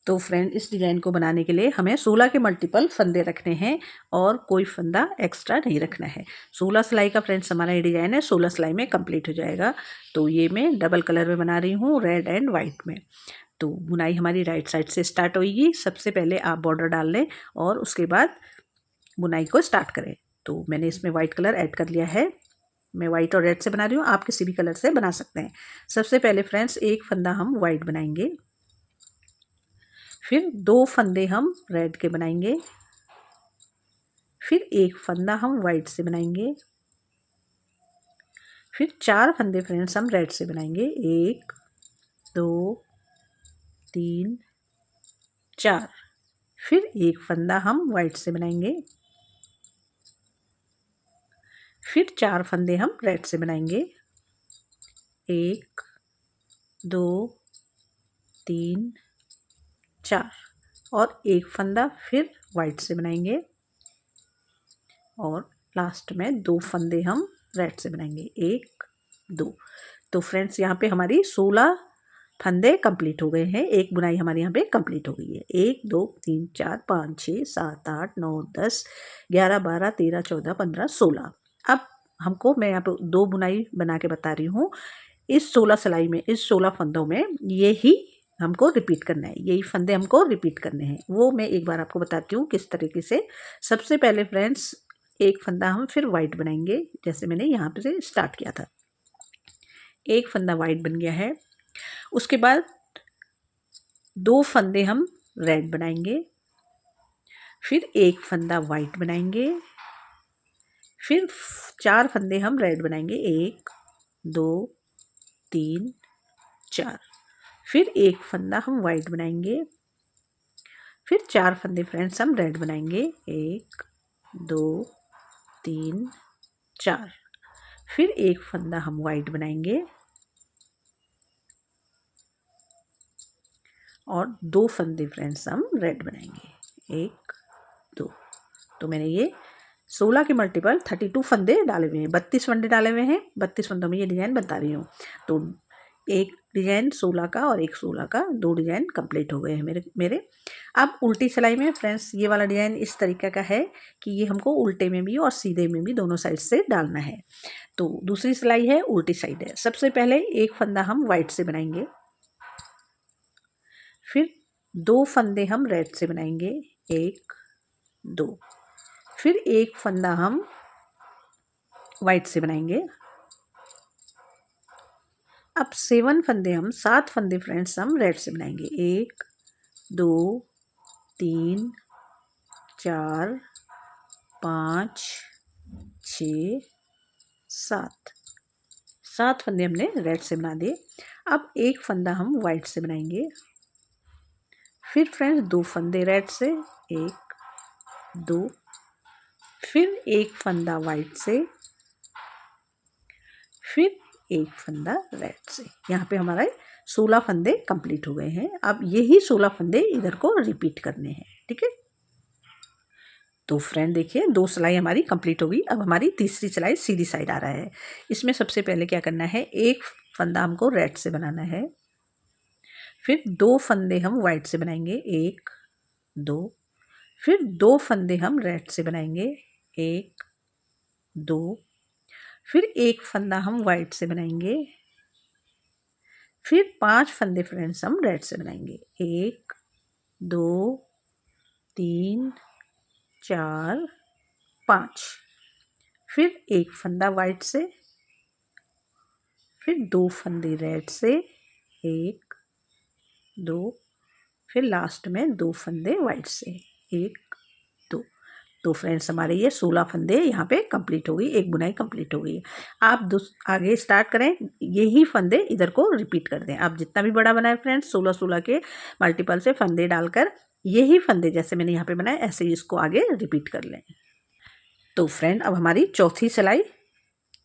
तो फ्रेंड इस डिज़ाइन को बनाने के लिए हमें 16 के मल्टीपल फंदे रखने हैं और कोई फंदा एक्स्ट्रा नहीं रखना है। 16 सिलाई का फ्रेंड्स हमारा ये डिज़ाइन है, 16 सिलाई में कंप्लीट हो जाएगा। तो ये मैं डबल कलर में बना रही हूँ, रेड एंड वाइट में। तो बुनाई हमारी राइट साइड से स्टार्ट होगी। सबसे पहले आप बॉर्डर डाल लें और उसके बाद बुनाई को स्टार्ट करें। तो मैंने इसमें वाइट कलर ऐड कर लिया है। मैं वाइट और रेड से बना रही हूँ, आप किसी भी कलर से बना सकते हैं। सबसे पहले फ्रेंड्स एक फंदा हम वाइट बनाएंगे, फिर 2 फंदे हम रेड के बनाएंगे, फिर एक फंदा हम वाइट से बनाएंगे, फिर 4 फंदे फ्रेंड्स हम रेड से बनाएंगे। 1 2 3 4। फिर एक फंदा हम वाइट से बनाएंगे, फिर 4 फंदे हम रेड से बनाएंगे। 1 2 3 4 और एक फंदा फिर वाइट से बनाएंगे और लास्ट में 2 फंदे हम रेड से बनाएंगे। 1 2। तो फ्रेंड्स यहाँ पे हमारी 16 फंदे कंप्लीट हो गए हैं। एक बुनाई हमारी यहाँ पे कंप्लीट हो गई है। 1 2 3 4 5 6 7 8 9 10 11 12 13 14 15 16। अब हमको मैं यहाँ पे 2 बुनाई बना के बता रही हूँ। इस 16 सिलाई में, इस 16 फंदों में ये ही हमको रिपीट करना है, यही फंदे हमको रिपीट करने हैं। वो मैं एक बार आपको बताती हूँ किस तरीके से। सबसे पहले फ्रेंड्स एक फंदा हम फिर वाइट बनाएंगे, जैसे मैंने यहाँ पे से स्टार्ट किया था। एक फंदा वाइट बन गया है। उसके बाद 2 फंदे हम रेड बनाएंगे, फिर एक फंदा वाइट बनाएंगे, फिर 4 फंदे हम रेड बनाएंगे। 1 2 3 4। फिर एक फंदा हम वाइट बनाएंगे, फिर 4 फंदे फ्रेंड्स हम रेड बनाएंगे। 1 2 3 4। फिर एक फंदा हम वाइट बनाएंगे और 2 फंदे फ्रेंड्स हम रेड बनाएंगे। 1 2। तो मैंने ये 16 के मल्टीपल 32 फंदे डाले हुए हैं, 32 फंदे डाले हुए हैं। 32 फंदों में ये डिज़ाइन बता रही हूँ। तो एक डिज़ाइन 16 का और एक 16 का, 2 डिज़ाइन कंप्लीट हो गए हैं मेरे। अब उल्टी सिलाई में फ्रेंड्स ये वाला डिज़ाइन इस तरीके का है कि ये हमको उल्टे में भी और सीधे में भी दोनों साइड से डालना है। तो दूसरी सिलाई है उल्टी साइड है। सबसे पहले एक फंदा हम वाइट से बनाएंगे, फिर 2 फंदे हम रेड से बनाएंगे। 1 2। फिर एक फंदा हम वाइट से बनाएंगे। अब 7 फंदे फ्रेंड्स हम रेड से बनाएंगे। 1 2 3 4 5 6 7। 7 फंदे हमने रेड से बना दिए। अब एक फंदा हम वाइट से बनाएंगे, फिर फ्रेंड्स 2 फंदे रेड से। 1 2। फिर एक फंदा वाइट से, फिर एक फंदा रेड से। यहाँ पे हमारा 16 फंदे कंप्लीट हो गए हैं। अब यही 16 फंदे इधर को रिपीट करने हैं, ठीक है। तो फ्रेंड देखिए 2 सिलाई हमारी कंप्लीट हो गई। अब हमारी तीसरी सिलाई सीधी साइड आ रहा है। इसमें सबसे पहले क्या करना है, एक फंदा हमको रेड से बनाना है, फिर 2 फंदे हम वाइट से बनाएंगे। 1 2। फिर 2 फंदे हम रेड से बनाएंगे। 1 2। फिर एक फंदा हम वाइट से बनाएंगे, फिर 5 फंदे फ्रेंड्स हम रेड से बनाएंगे। 1 2 3 4 5। फिर एक फंदा वाइट से, फिर 2 फंदे रेड से। 1 2। फिर लास्ट में 2 फंदे वाइट से। 1 2। तो फ्रेंड्स हमारे ये 16 फंदे यहाँ पे कंप्लीट हो गई, एक बुनाई कंप्लीट हो गई। आप आगे स्टार्ट करें, यही फंदे इधर को रिपीट कर दें। आप जितना भी बड़ा बनाए फ्रेंड्स 16 के मल्टीपल से फंदे डालकर यही फंदे जैसे मैंने यहाँ पे बनाए ऐसे ही इसको आगे रिपीट कर लें। तो फ्रेंड अब हमारी चौथी सिलाई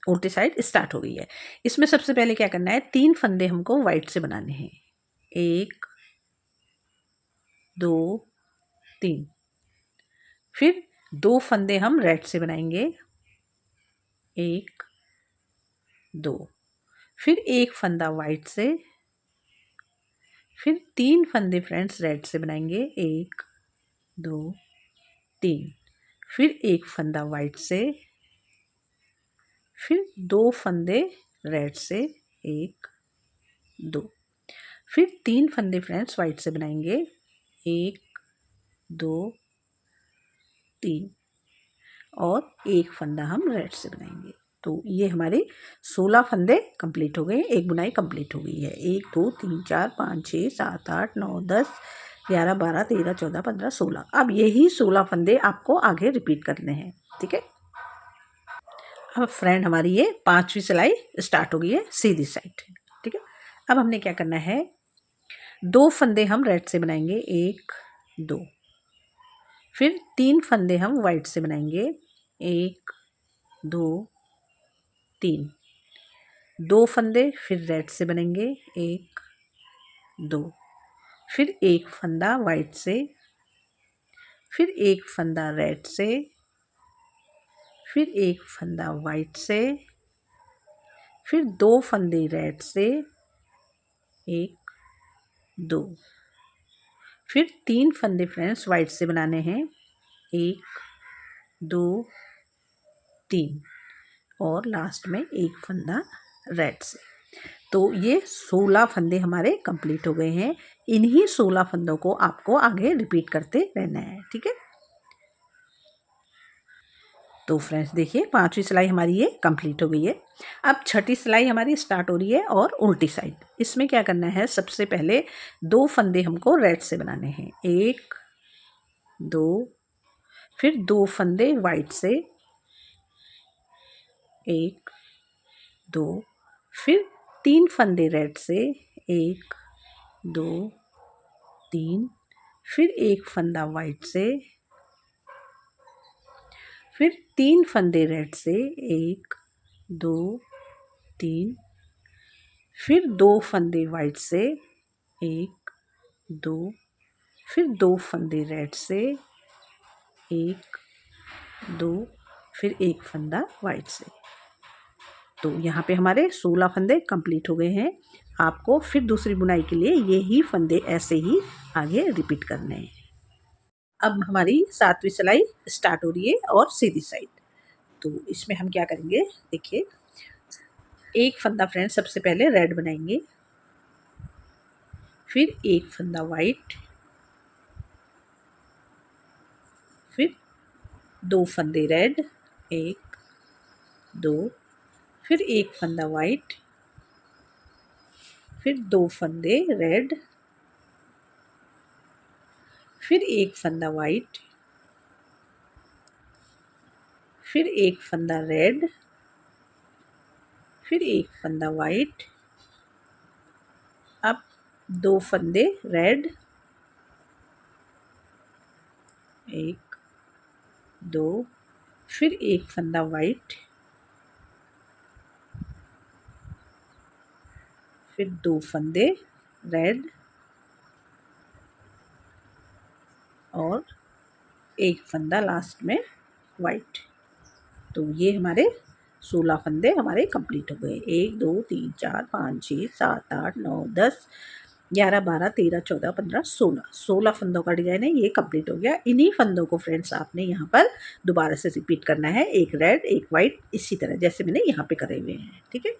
उल्टी साइड स्टार्ट हो गई है। इसमें सबसे पहले क्या करना है, 3 फंदे हमको वाइट से बनाने हैं। 1 2 3। फिर 2 फंदे हम रेड से बनाएंगे। 1 2। फिर एक फंदा वाइट से, फिर 3 फंदे फ्रेंड्स रेड से बनाएंगे, 1 2 3। फिर एक फंदा वाइट से, फिर 2 फंदे रेड से, 1 2। फिर 3 फंदे फ्रेंड्स वाइट से बनाएंगे, 1 2 3 और एक फंदा हम रेड से बनाएंगे। तो ये हमारे 16 फंदे कंप्लीट हो गए, एक बुनाई कंप्लीट हो गई है। 1 2 3 4 5 6 7 8 9 10 11 12 13 14 15 16। अब यही 16 फंदे आपको आगे रिपीट करने हैं, ठीक है। अब फ्रेंड हमारी ये 5वीं सिलाई स्टार्ट हो गई है सीधी साइड, ठीक है। अब हमने क्या करना है, 2 फंदे हम रेड से बनाएंगे, 1 2। फिर 3 फंदे हम वाइट से बनाएंगे, 1 2 3। 2 फंदे फिर रेड से बनेंगे, 1 2। फिर एक फंदा वाइट से, फिर एक फंदा रेड से, फिर एक फंदा वाइट से, फिर 2 फंदे रेड से, 1 2। फिर 3 फंदे फ्रेंड्स वाइट से बनाने हैं, 1 2 3 और लास्ट में एक फंदा रेड से। तो ये 16 फंदे हमारे कंप्लीट हो गए हैं। इन्हीं 16 फंदों को आपको आगे रिपीट करते रहना है, ठीक है। तो फ्रेंड्स देखिए 5वीं सिलाई हमारी ये कंप्लीट हो गई है। अब 6ठी सिलाई हमारी स्टार्ट हो रही है और उल्टी साइड। इसमें क्या करना है, सबसे पहले 2 फंदे हमको रेड से बनाने हैं, 1 2। फिर 2 फंदे वाइट से, 1 2। फिर 3 फंदे रेड से, 1 2 3। फिर एक फंदा वाइट से, फिर 3 फंदे रेड से, 1 2 3। फिर 2 फंदे वाइट से, 1 2। फिर 2 फंदे रेड से, 1 2। फिर एक फंदा वाइट से। तो यहाँ पे हमारे 16 फंदे कंप्लीट हो गए हैं। आपको फिर दूसरी बुनाई के लिए यही फंदे ऐसे ही आगे रिपीट करने हैं। अब हमारी 7वीं सिलाई स्टार्ट हो रही है और सीधी साइड। तो इसमें हम क्या करेंगे, देखिए एक फंदा फ्रेंड्स सबसे पहले रेड बनाएंगे, फिर एक फंदा वाइट, फिर 2 फंदे रेड, 1 2। फिर एक फंदा वाइट, फिर 2 फंदे रेड, फिर एक फंदा वाइट, फिर एक फंदा रेड, फिर एक फंदा वाइट। अब 2 फंदे रेड, 1 2। फिर एक फंदा वाइट, फिर 2 फंदे रेड और एक फंदा लास्ट में वाइट। तो ये हमारे 16 फंदे हमारे कंप्लीट हो गए। 1 2 3 4 5 6 7 8 9 10 11 12 13 14 15 16 फंदों का डिजाइन है, ये कंप्लीट हो गया। इन्हीं फंदों को फ्रेंड्स आपने यहाँ पर दोबारा से रिपीट करना है, एक रेड एक वाइट, इसी तरह जैसे मैंने यहाँ पे करे हुए हैं, ठीक है।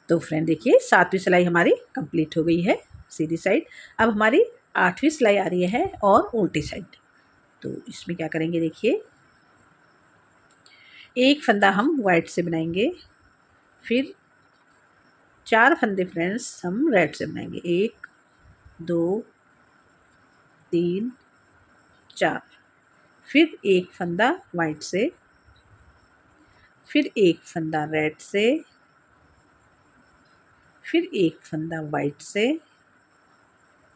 तो फ्रेंड देखिए 7वीं सिलाई हमारी कंप्लीट हो गई है सीधी साइड। अब हमारी 8वीं सिलाई आ रही है और उल्टी साइड। तो इसमें क्या करेंगे, देखिए एक फंदा हम वाइट से बनाएंगे, फिर 4 फंदे फ्रेंड्स हम रेड से बनाएंगे, 1 2 3 4। फिर एक फंदा वाइट से, फिर एक फंदा रेड से, फिर एक फंदा वाइट से,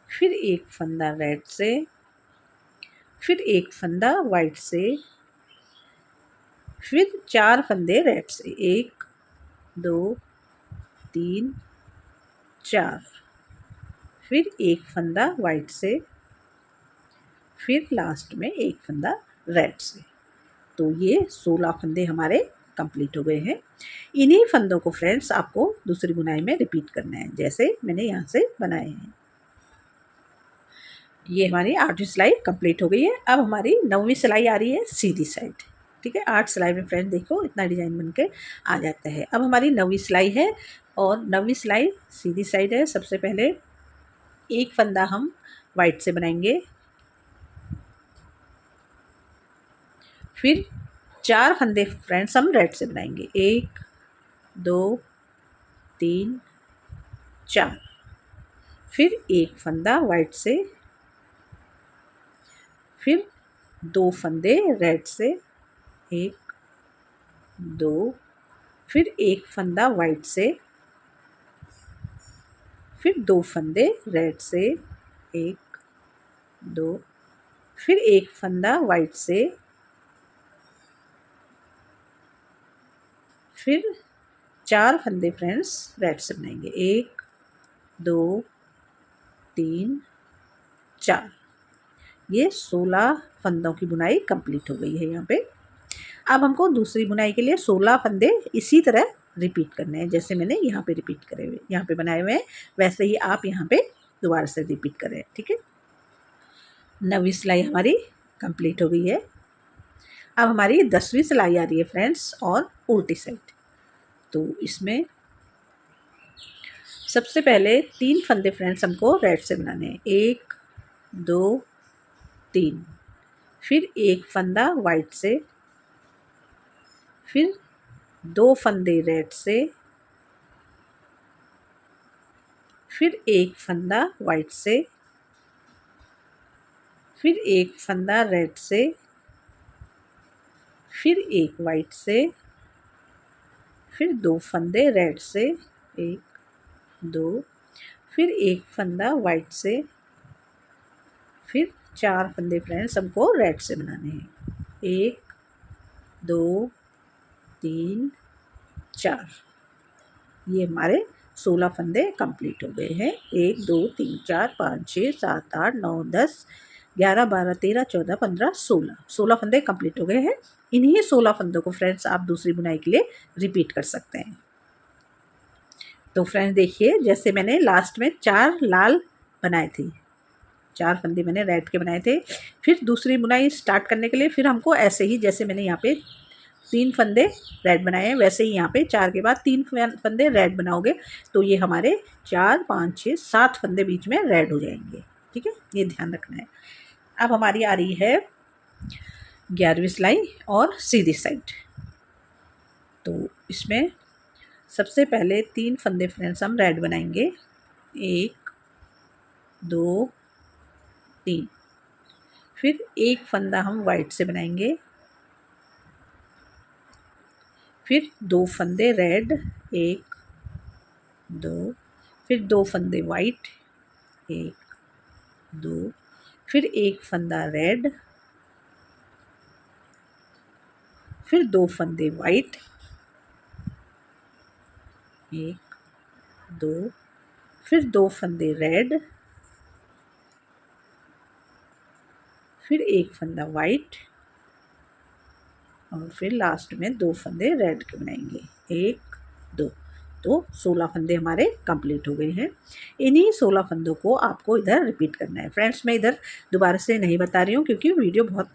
फिर एक फंदा रेड से, फिर एक फंदा वाइट से, फिर 4 फंदे रेड से, 1 2 3 4। फिर एक फंदा वाइट से, फिर लास्ट में एक फंदा रेड से। तो ये 16 फंदे हमारे कंप्लीट हो गए हैं। इन्हीं फंदों को फ्रेंड्स आपको दूसरी बुनाई में रिपीट करना है, जैसे मैंने यहाँ से बनाए हैं। ये हमारी 8वीं सिलाई कंप्लीट हो गई है। अब हमारी 9वीं सिलाई आ रही है सीधी साइड। ठीक है, 8 सिलाई में फ्रेंड देखो इतना डिज़ाइन बन के आ जाता है। अब हमारी 9वीं सिलाई है और 9वीं सिलाई सीधी साइड है। सबसे पहले एक फंदा हम वाइट से बनाएंगे, फिर 4 फंदे फ्रेंड्स हम रेड से बनाएंगे। 1 2 3 4। फिर एक फंदा वाइट से, फिर 2 फंदे रेड से, 1 2, फिर एक फंदा वाइट से, फिर 2 फंदे रेड से, 1 2, फिर एक फंदा वाइट से, फिर 4 फंदे फ्रेंड्स रेड से बनाएंगे। 1 2 3 4। ये 16 फंदों की बुनाई कंप्लीट हो गई है यहाँ पे। अब हमको दूसरी बुनाई के लिए 16 फंदे इसी तरह रिपीट करने हैं, जैसे मैंने यहाँ पे रिपीट करे हुए यहाँ पे बनाए हुए हैं, वैसे ही आप यहाँ पे दोबारा से रिपीट करें। ठीक है, 9वीं सिलाई हमारी कंप्लीट हो गई है। अब हमारी 10वीं सिलाई आ रही है फ्रेंड्स और उल्टी साइड। तो इसमें सबसे पहले 3 फंदे फ्रेंड्स हमको रेड से बनाने हैं। 1 2 3। फिर एक फंदा वाइट से, फिर 2 फंदे रेड से, फिर एक फंदा वाइट से, फिर एक फंदा रेड से, फिर एक वाइट से, फिर 2 फंदे रेड से, 1 2, फिर एक फंदा वाइट से, फिर 4 फंदे फ्रेंड्स हमको रेड से बनाने हैं। 1 2 3 4। ये हमारे 16 फंदे कंप्लीट हो गए हैं। 1 2 3 4 5 6 7 8 9 10 11 12 13 14 15 16 फंदे कंप्लीट हो गए हैं। इन्हीं 16 फंदों को फ्रेंड्स आप दूसरी बुनाई के लिए रिपीट कर सकते हैं। तो फ्रेंड्स देखिए, जैसे मैंने लास्ट में 4 लाल बनाए थे, 4 फंदे मैंने रेड के बनाए थे। फिर दूसरी बुनाई स्टार्ट करने के लिए फिर हमको ऐसे ही, जैसे मैंने यहाँ पे 3 फंदे रेड बनाए हैं, वैसे ही यहाँ पे 4 के बाद 3 फंदे रेड बनाओगे तो ये हमारे 4 5 6 7 फंदे बीच में रेड हो जाएंगे। ठीक है, ये ध्यान रखना है। अब हमारी आ रही है 11वीं सिलाई और सीधी साइड। तो इसमें सबसे पहले 3 फंदे फ्रेंड्स हम रेड बनाएंगे। 1 2 3। फिर एक फंदा हम वाइट से बनाएंगे, फिर 2 फंदे रेड, 1 2, फिर 2 फंदे वाइट, 1 2, फिर एक फंदा रेड, फिर 2 फंदे वाइट, 1 2, फिर 2 फंदे रेड, फिर एक फंदा वाइट और फिर लास्ट में 2 फंदे रेड के बनाएंगे। 1 2। तो 16 फंदे हमारे कंप्लीट हो गए हैं। इन्हीं 16 फंदों को आपको इधर रिपीट करना है। फ्रेंड्स मैं इधर दोबारा से नहीं बता रही हूँ क्योंकि वीडियो बहुत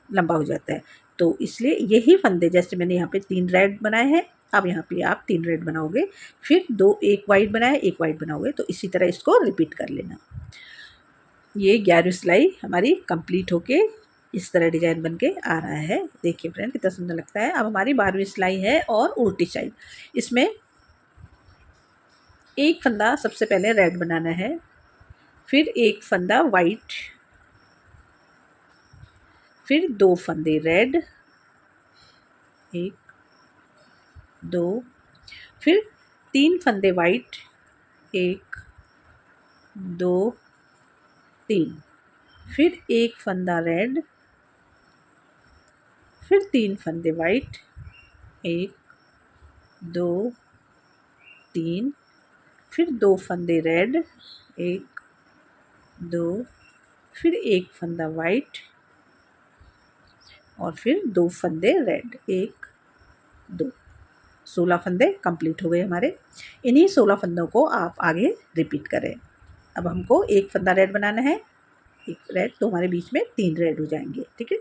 लंबा हो जाता है, तो इसलिए यही फंदे, जैसे मैंने यहाँ पे 3 रेड बनाए हैं, अब यहाँ पे आप 3 रेड बनाओगे, फिर 2 एक वाइट बनाए, एक वाइट बनाओगे, तो इसी तरह इसको रिपीट कर लेना। ये 11वीं सिलाई हमारी कंप्लीट होके इस तरह डिजाइन बन के आ रहा है। देखिए फ्रेंड कितना सुंदर लगता है। अब हमारी 12वीं सिलाई है और उल्टी साइड। इसमें एक फंदा सबसे पहले रेड बनाना है, फिर एक फंदा वाइट, फिर 2 फंदे रेड, 1 2, फिर 3 फंदे वाइट, 1 2 3, फिर एक फंदा रेड, फिर 3 फंदे वाइट, 1 2 3, फिर 2 फंदे रेड, 1 2, फिर एक फंदा वाइट और फिर 2 फंदे रेड, 1 2। 16 फंदे कंप्लीट हो गए हमारे। इन्हीं 16 फंदों को आप आगे रिपीट करें। अब हमको एक फंदा रेड बनाना है, एक रेड, तो हमारे बीच में 3 रेड हो जाएंगे। ठीक है,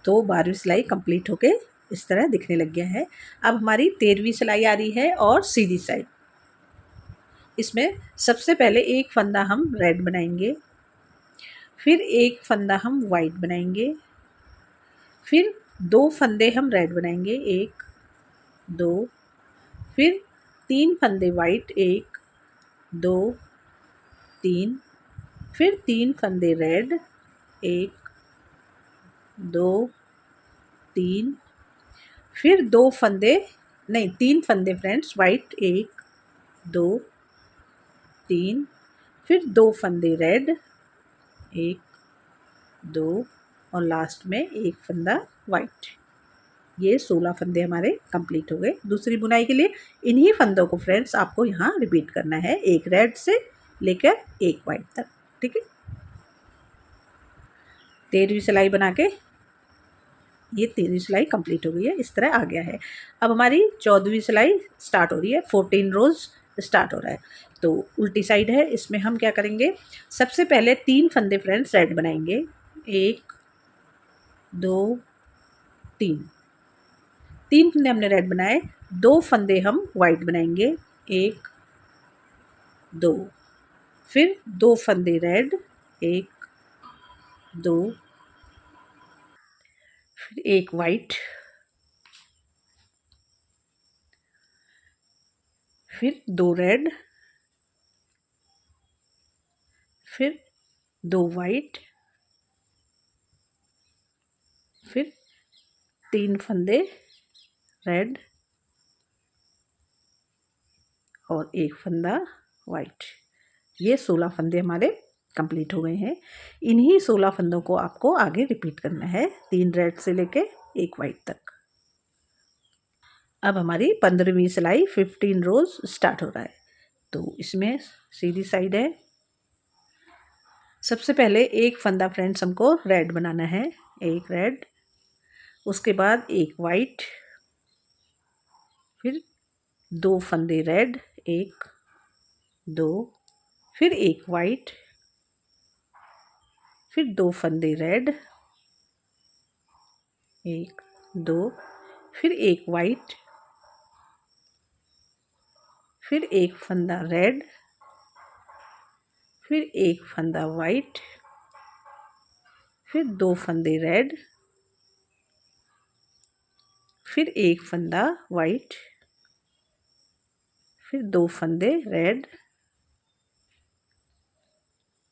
तो 12वीं सिलाई कंप्लीट होके इस तरह दिखने लग गया है। अब हमारी 13वीं सिलाई आ रही है और सीधी साइड। इसमें सबसे पहले एक फंदा हम रेड बनाएंगे, फिर एक फंदा हम वाइट बनाएंगे, फिर 2 फंदे हम रेड बनाएंगे, 1 2, फिर 3 फंदे वाइट, 1 2 3, फिर 3 फंदे रेड, 1 2 3, फिर 2 फंदे, नहीं 3 फंदे फ्रेंड्स वाइट, 1 2 3, फिर 2 फंदे रेड, 1 2, और लास्ट में एक फंदा वाइट। ये 16 फंदे हमारे कंप्लीट हो गए। दूसरी बुनाई के लिए इन्हीं फंदों को फ्रेंड्स आपको यहाँ रिपीट करना है, एक रेड से लेकर एक वाइट तक। ठीक है, 13वीं सिलाई बना के ये 13वीं सिलाई कंप्लीट हो गई है, इस तरह आ गया है। अब हमारी 14वीं सिलाई स्टार्ट हो रही है, 14 रोज स्टार्ट हो रहा है। तो उल्टी साइड है, इसमें हम क्या करेंगे, सबसे पहले 3 फंदे फ्रेंड्स रेड बनाएंगे, 1 2 3, 3 फंदे हमने रेड बनाए, 2 फंदे हम वाइट बनाएंगे, 1 2, फिर 2 फंदे रेड, 1 2, फिर एक वाइट, फिर 2 रेड, फिर 2 वाइट, फिर 3 फंदे रेड और एक फंदा वाइट। ये 16 फंदे हमारे कंप्लीट हो गए हैं। इन्हीं 16 फंदों को आपको आगे रिपीट करना है, 3 रेड से लेके एक वाइट तक। अब हमारी 15वीं सिलाई 15 रोज स्टार्ट हो रहा है। तो इसमें सीधी साइड है, सबसे पहले एक फंदा फ्रेंड्स हमको रेड बनाना है, एक रेड, उसके बाद एक वाइट, फिर 2 फंदे रेड, 1 2, फिर एक वाइट, फिर 2 फंदे रेड, 1 2, फिर एक वाइट, फिर एक फंदा रेड, फिर एक फंदा वाइट, फिर 2 फंदे रेड, फिर एक फंदा वाइट, फिर 2 फंदे रेड,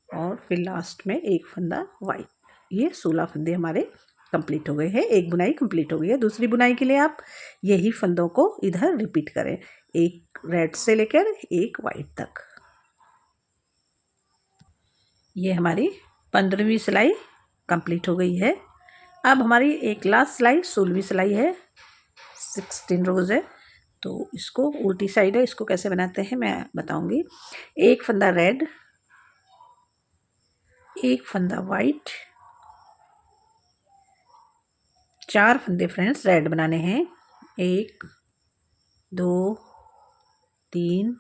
और फिर लास्ट में एक फंदा वाइट। ये 16 फंदे हमारे कंप्लीट हो गए हैं, एक बुनाई कंप्लीट हो गई है। दूसरी बुनाई के लिए आप यही फंदों को इधर रिपीट करें, एक रेड से लेकर एक वाइट तक। ये हमारी 15वीं सिलाई कंप्लीट हो गई है। अब हमारी एक लास्ट सिलाई 16वीं सिलाई है, 16 रोज है। तो इसको उल्टी साइड है, इसको कैसे बनाते हैं मैं बताऊंगी। एक फंदा रेड, एक फंदा वाइट, 4 फंदे फ्रेंड्स रेड बनाने हैं, 1 2 3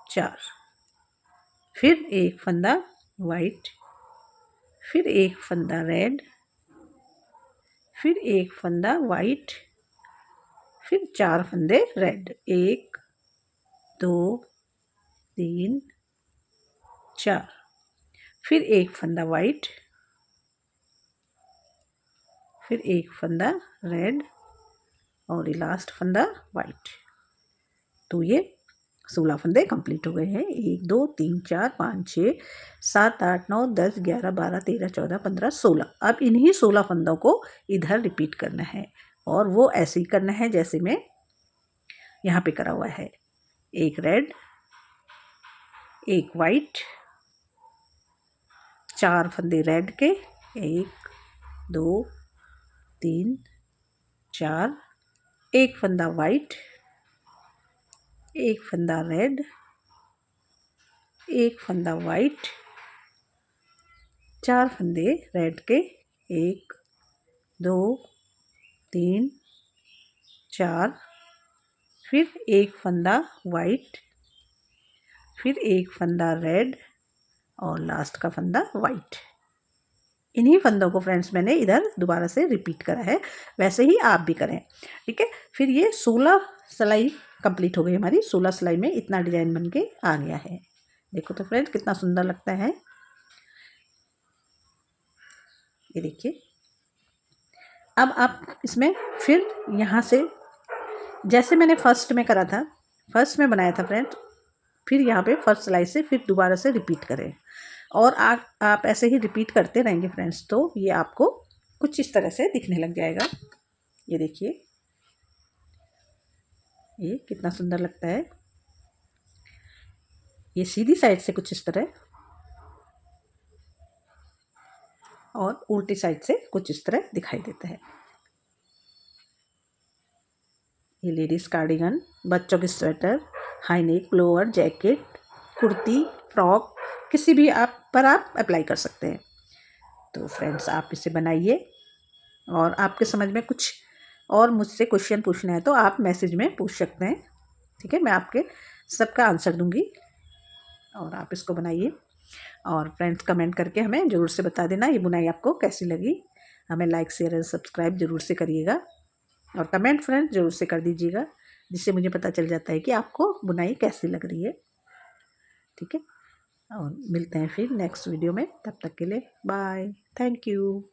4, फिर एक फंदा वाइट, फिर एक फंदा रेड, फिर एक फंदा वाइट, फिर 4 फंदे रेड, 1 2 3 4, फिर एक फंदा वाइट, फिर एक फंदा रेड, और ये लास्ट फंदा वाइट। तो ये 16 फंदे कंप्लीट हो गए हैं। 1 2 3 4 5 6 7 8 9 10 11 12 13 14 15 16। अब इन्हीं 16 फंदों को इधर रिपीट करना है, और वो ऐसे ही करना है जैसे मैं यहाँ पे करा हुआ है। एक रेड, एक वाइट, 4 फंदे रेड के, 1 2 3 4, एक फंदा वाइट, एक फंदा रेड, एक फंदा वाइट, 4 फंदे रेड के, 1 2 3 4, फिर एक फंदा वाइट, फिर एक फंदा रेड, और लास्ट का फंदा वाइट। इन्हीं फंदों को फ्रेंड्स मैंने इधर दोबारा से रिपीट करा है, वैसे ही आप भी करें। ठीक है, फिर ये 16 सिलाई कंप्लीट हो गई हमारी। 16 सिलाई में इतना डिजाइन बन के आ गया है। देखो तो फ्रेंड्स कितना सुंदर लगता है। ये देखिए, अब आप इसमें फिर यहाँ से जैसे मैंने फर्स्ट में करा था, फर्स्ट में बनाया था फ्रेंड्स, फिर यहाँ पे फर्स्ट सिलाई से फिर दोबारा से रिपीट करें। और आप ऐसे ही रिपीट करते रहेंगे फ्रेंड्स, तो ये आपको कुछ इस तरह से दिखने लग जाएगा। ये देखिए, ये कितना सुंदर लगता है। ये सीधी साइड से कुछ इस तरह और उल्टी साइड से कुछ इस तरह दिखाई देता है। ये लेडीज़ कार्डिगन, बच्चों की sweater, high neck, blower, jacket, kurti, frock, किसी भी आप अप्लाई कर सकते हैं। तो फ्रेंड्स आप इसे बनाइए, और आपके समझ में कुछ और मुझसे क्वेश्चन पूछना है तो आप मैसेज में पूछ सकते हैं। ठीक है, मैं आपके सबका आंसर दूंगी। और आप इसको बनाइए, और फ्रेंड्स कमेंट करके हमें ज़रूर से बता देना ये बुनाई आपको कैसी लगी। हमें लाइक, शेयर और सब्सक्राइब ज़रूर से करिएगा, और कमेंट फ्रेंड्स ज़रूर से कर दीजिएगा, जिससे मुझे पता चल जाता है कि आपको बुनाई कैसी लग रही है। ठीक है, और मिलते हैं फिर नेक्स्ट वीडियो में। तब तक के लिए बाय, थैंक यू।